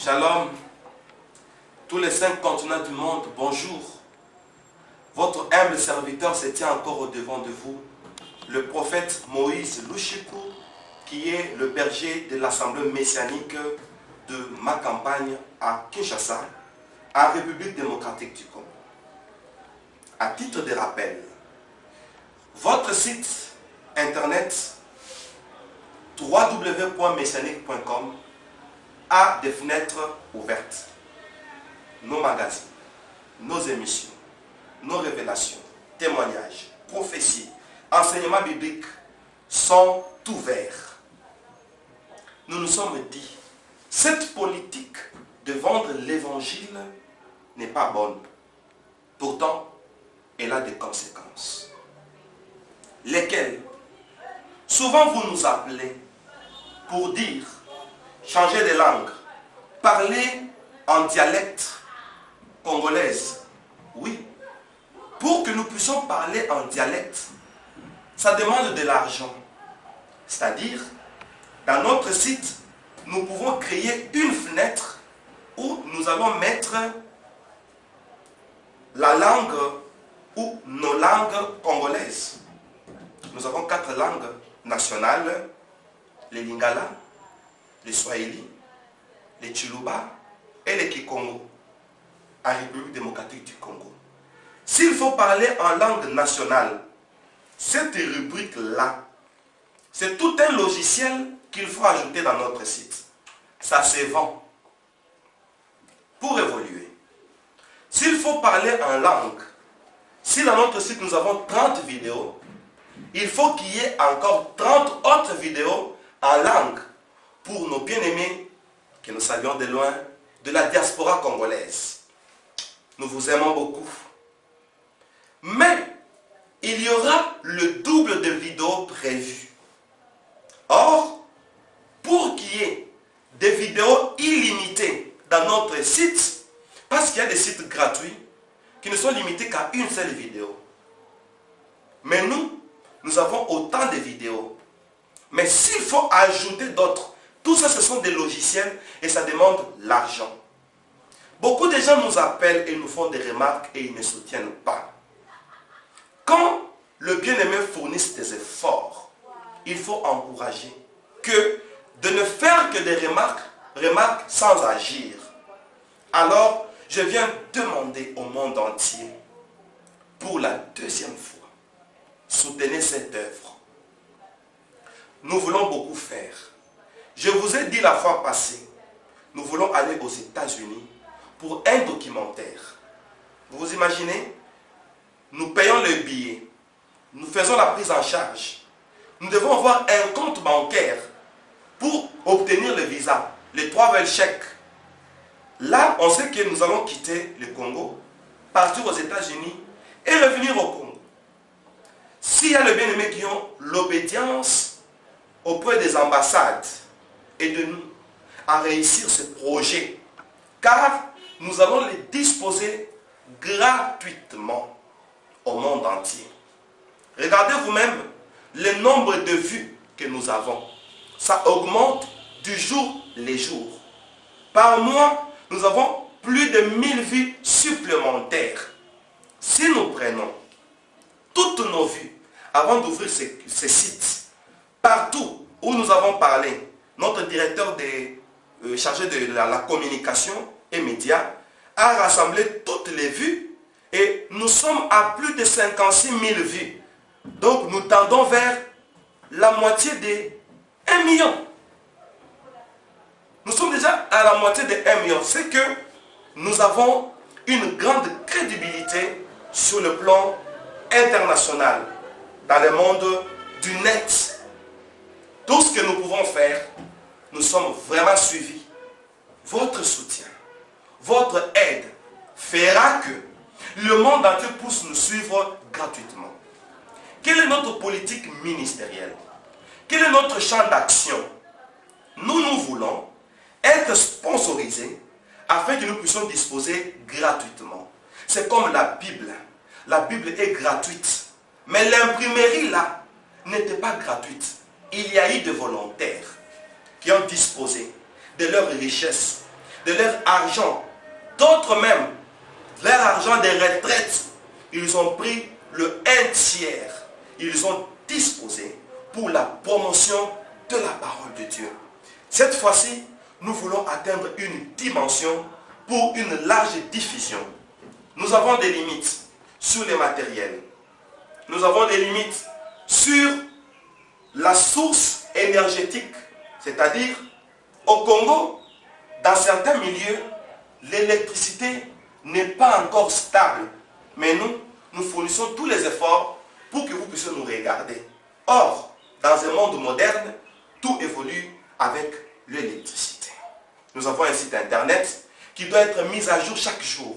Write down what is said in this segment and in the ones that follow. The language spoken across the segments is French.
Shalom, tous les 5 continents du monde, bonjour. Votre humble serviteur se tient encore au devant de vous, le prophète Moïse Lushiku, qui est le berger de l'Assemblée messianique de ma campagne à Kinshasa, en République démocratique du Congo. À titre de rappel, votre site internet www.messianique.com a des fenêtres ouvertes. Nos magazines, nos émissions, nos révélations, témoignages, prophéties, enseignements bibliques sont ouverts. Nous nous sommes dit, cette politique de vendre l'évangile n'est pas bonne. Pourtant, elle a des conséquences. Lesquelles? Souvent vous nous appelez pour dire, changer de langue, parler en dialecte congolaise. Oui, pour que nous puissions parler en dialecte, ça demande de l'argent. C'est-à-dire, dans notre site, nous pouvons créer une fenêtre où nous allons mettre la langue ou nos langues congolaises. Nous avons 4 langues nationales, les Lingala, les Swahili, les Chiluba et les Kikongo, en République démocratique du Congo. S'il faut parler en langue nationale, cette rubrique-là, c'est tout un logiciel qu'il faut ajouter dans notre site. Ça se vend pour évoluer. S'il faut parler en langue, si dans notre site nous avons 30 vidéos, il faut qu'il y ait encore 30 autres vidéos en langue pour nos bien-aimés que nous saluons de loin, de la diaspora congolaise. Nous vous aimons beaucoup. Mais il y aura le double de vidéos prévues. Or, pour qu'il y ait des vidéos illimitées dans notre site, parce qu'il y a des sites gratuits qui ne sont limités qu'à une seule vidéo. Mais nous avons autant de vidéos. Mais s'il faut ajouter d'autres, tout ça ce sont des logiciels et ça demande l'argent. Beaucoup de gens nous appellent et nous font des remarques et ils ne soutiennent pas. Quand le bien-aimé fournisse des efforts, il faut encourager que de ne faire que des remarques sans agir. Alors, je viens demander au monde entier, pour la 2e fois, soutenez cette œuvre. Nous voulons beaucoup faire. Je vous ai dit la fois passée, nous voulons aller aux États-Unis pour un documentaire. Vous vous imaginez? Nous payons le billet, nous faisons la prise en charge. Nous devons avoir un compte bancaire pour obtenir le visa, les 3 chèques. Là, on sait que nous allons quitter le Congo, partir aux États-Unis et revenir au Congo. S'il y a le bien-aimé qui ont l'obédience auprès des ambassades et de nous à réussir ce projet, car nous allons les disposer gratuitement au monde entier. Regardez vous-même le nombre de vues que nous avons. Ça augmente du jour les jours. Par mois, nous avons plus de 1000 vues supplémentaires. Si nous prenons toutes nos vues avant d'ouvrir ces sites, partout où nous avons parlé, notre directeur chargé de la communication et médias a rassemblé toutes les vues et nous sommes à plus de 56 000 vues. Donc nous tendons vers la moitié de 1 million. Nous sommes déjà à la moitié de 1 million. C'est que nous avons une grande crédibilité sur le plan international, dans le monde du net. Tout ce que nous pouvons faire, nous sommes vraiment suivis. Votre soutien, votre aide fera que le monde entier puisse nous suivre gratuitement. Quelle est notre politique ministérielle? Quel est notre champ d'action? Nous voulons être sponsorisés afin que nous puissions disposer gratuitement. C'est comme la Bible. La Bible est gratuite. Mais l'imprimerie là n'était pas gratuite. Il y a eu des volontaires qui ont disposé de leurs richesses de leur argent. D'autres même, leur argent des retraites, ils ont pris le 1/3. Ils ont disposé pour la promotion de la parole de Dieu. Cette fois-ci, nous voulons atteindre une dimension pour une large diffusion. Nous avons des limites sur les matériels. Nous avons des limites sur la source énergétique. C'est-à-dire, au Congo, dans certains milieux, l'électricité n'est pas encore stable. Mais nous fournissons tous les efforts pour que vous puissiez nous regarder. Or, dans un monde moderne, tout évolue avec l'électricité. Nous avons un site internet qui doit être mis à jour chaque jour.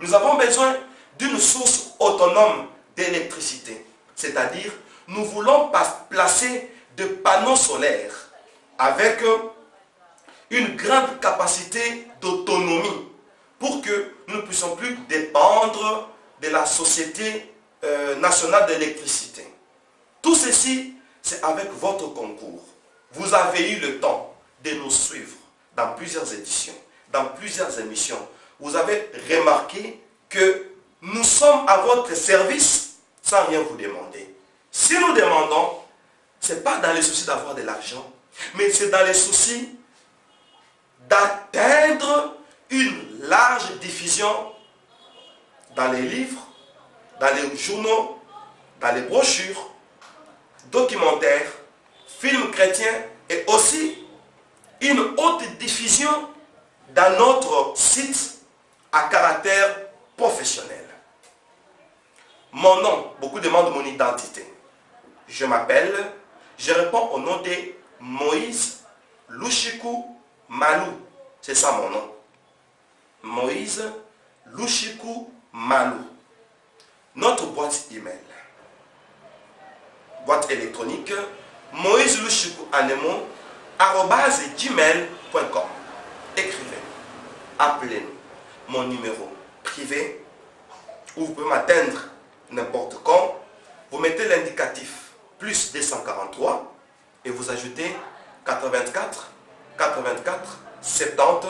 Nous avons besoin d'une source autonome d'électricité. C'est-à-dire, nous voulons placer des panneaux solaires avec une grande capacité d'autonomie pour que nous ne puissions plus dépendre de la Société nationale d'électricité. Tout ceci, c'est avec votre concours. Vous avez eu le temps de nous suivre dans plusieurs éditions, dans plusieurs émissions. Vous avez remarqué que nous sommes à votre service sans rien vous demander. Si nous demandons, ce n'est pas dans les soucis d'avoir de l'argent, mais c'est dans les soucis d'atteindre une large diffusion dans les livres, dans les journaux, dans les brochures, documentaires, films chrétiens et aussi une haute diffusion dans notre site à caractère professionnel. Mon nom, beaucoup demandent mon identité. Je m'appelle, je réponds au nom de Moïse Lushiku Malou. C'est ça mon nom. Moïse Lushiku Malou. Notre boîte email. Boîte électronique Moïse Lushiku Anemo @gmail.com. Écrivez-nous. Appelez-nous. Mon numéro privé, où vous pouvez m'atteindre n'importe quand. Vous mettez l'indicatif plus 243 et vous ajoutez 84 84 70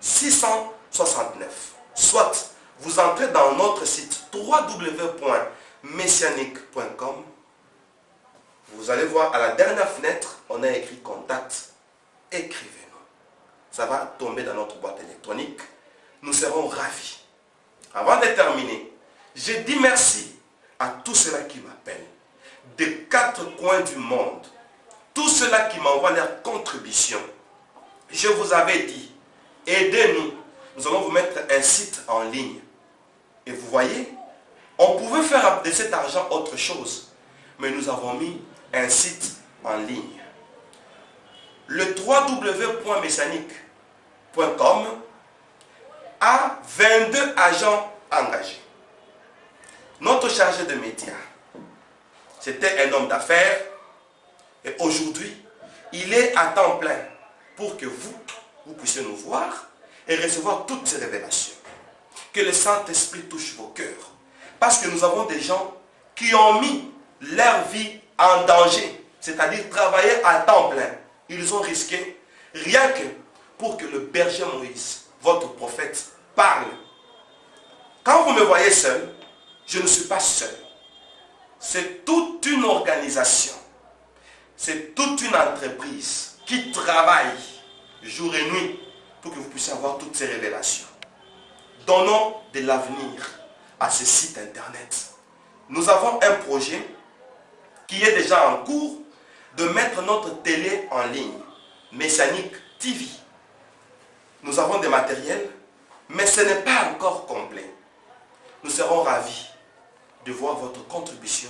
669. Soit vous entrez dans notre site www.messianique.com. Vous allez voir à la dernière fenêtre, on a écrit contact. Écrivez-nous. Ça va tomber dans notre boîte électronique. Nous serons ravis. Avant de terminer, je dis merci à tous ceux-là qui m'appellent des 4 coins du monde. Tous ceux-là qui m'envoient leurs contributions. Je vous avais dit, aidez-nous. Nous allons vous mettre un site en ligne. Et vous voyez, on pouvait faire de cet argent autre chose. Mais nous avons mis un site en ligne. Le www.messianique.com a 22 agents engagés. Notre chargé de médias, c'était un homme d'affaires. Et aujourd'hui, il est à temps plein pour que vous puissiez nous voir et recevoir toutes ces révélations. Que le Saint-Esprit touche vos cœurs. Parce que nous avons des gens qui ont mis leur vie en danger. C'est-à-dire travailler à temps plein. Ils ont risqué rien que pour que le berger Moïse, votre prophète, parle. Quand vous me voyez seul, je ne suis pas seul. C'est toute une organisation. C'est toute une entreprise qui travaille jour et nuit pour que vous puissiez avoir toutes ces révélations. Donnons de l'avenir à ce site internet. Nous avons un projet qui est déjà en cours de mettre notre télé en ligne, Messianique TV. Nous avons des matériels, mais ce n'est pas encore complet. Nous serons ravis de voir votre contribution.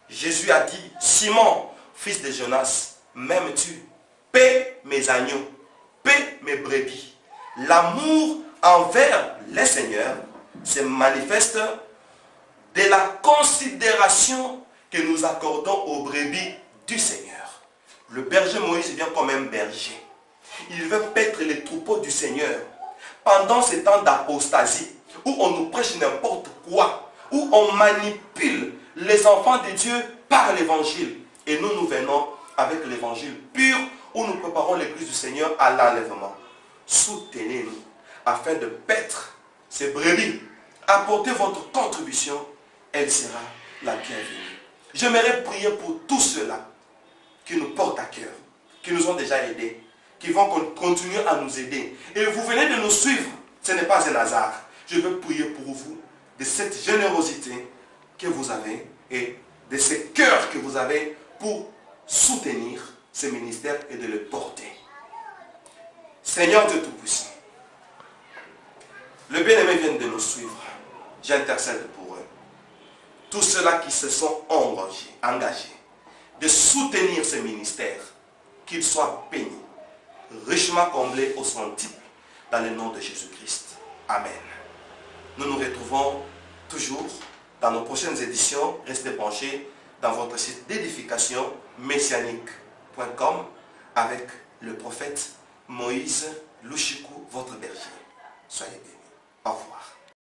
Jésus a dit, Simon, fils de Jonas, m'aimes-tu? Paie mes agneaux, paie mes brebis. L'amour envers les seigneurs se manifeste de la considération que nous accordons aux brebis du Seigneur. Le berger Moïse vient comme un berger. Il veut paître les troupeaux du Seigneur. Pendant ces temps d'apostasie, où on nous prêche n'importe quoi, où on manipule les enfants de Dieu par l'évangile. Et nous venons avec l'évangile pur, où nous préparons l'église du Seigneur à l'enlèvement. soutenez-nous afin de paître ces brebis. Apportez votre contribution, elle sera la bienvenue. J'aimerais prier pour tous ceux-là qui nous portent à cœur, qui nous ont déjà aidés, qui vont continuer à nous aider. Et vous venez de nous suivre, ce n'est pas un hasard. Je veux prier pour vous de cette générosité que vous avez et de ce cœur que vous avez pour soutenir ces ministères et de les porter. Seigneur Dieu Tout-Puissant, le bien-aimé vient de nous suivre. J'intercède pour eux. Tous ceux-là qui se sont engagés de soutenir ces ministères, qu'ils soient bénis, richement comblés au centuple, dans le nom de Jésus-Christ. Amen. Nous nous retrouvons toujours dans nos prochaines éditions. Restez branchés dans votre site d'édification messianique.com avec le prophète Moïse Louchikou, votre berger. Soyez bénis. Au revoir.